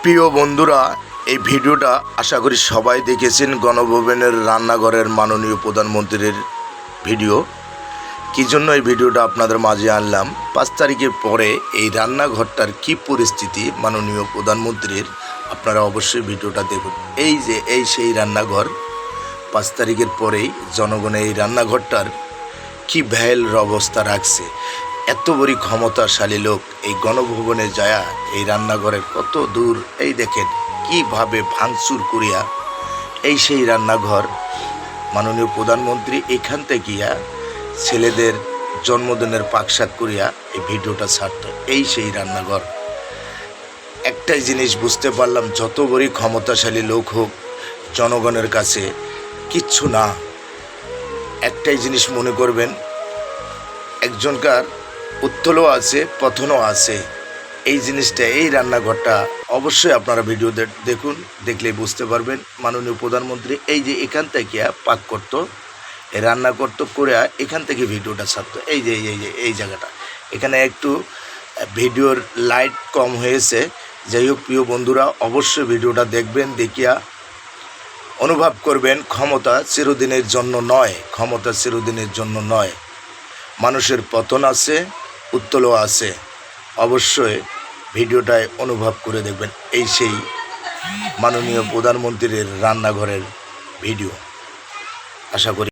প্রিয় বন্ধুরা, এই ভিডিওটা আশা করি সবাই দেখেছেন। গণভবনের রান্নাঘরের মাননীয় প্রধানমন্ত্রীর ভিডিও। কী জন্য এই ভিডিওটা আপনাদের মাঝে আনলাম, 5 তারিখের পরে এই রান্নাঘরটার কি পরিস্থিতি মাননীয় প্রধানমন্ত্রীর, আপনারা অবশ্যই ভিডিওটা দেখুন। এই যে সেই রান্নাঘর 5 তারিখের পরেই জনগণ এই রান্নাঘরটার কি ভয়াল অবস্থা রাখছে। এত বড় ক্ষমতাশালী লোক এই গণভবনে যায় এই রান্নাঘরের কত দূর, এই দেখেন কিভাবে ভাঙচুর করিয়া এই সেই রান্নাঘর মাননীয় প্রধানমন্ত্রী এখান থেকে ছেলেদের জন্মদিনের পাকশাক করিয়া এই ভিডিওটা ছাড়ত। এই সেই রান্নাঘর। একটাই জিনিস বুঝতে পারলাম, যত বড় ক্ষমতাশালী লোক হোক জনগণের কাছে কিচ্ছু না। একটাই জিনিস মনে করবেন, একজনকার উত্তলও আছে পতনও আছে। এই জিনিসটা, এই রান্নাঘরটা অবশ্যই আপনারা ভিডিও দেখুন, দেখলেই বুঝতে পারবেন। মাননীয় প্রধানমন্ত্রী এই যে এখান থেকে পাক করতো, রান্না করতো, করে এখান থেকে ভিডিওটা ছাড়তো। এই যে এই জায়গাটা, এখানে একটু ভিডিওর লাইট কম হয়েছে। যাই হোক প্রিয় বন্ধুরা, অবশ্যই ভিডিওটা দেখবেন, দেখিয়া অনুভব করবেন ক্ষমতা চিরদিনের জন্য নয়, ক্ষমতা চিরদিনের জন্য নয়। মানুষের পতন আছে, উত্তোলও আছে। অবশ্যই ভিডিওটায় অনুভব করে দেখবেন। এই সেই মাননীয় প্রধানমন্ত্রীর রান্নাঘরের ভিডিও। আশা করি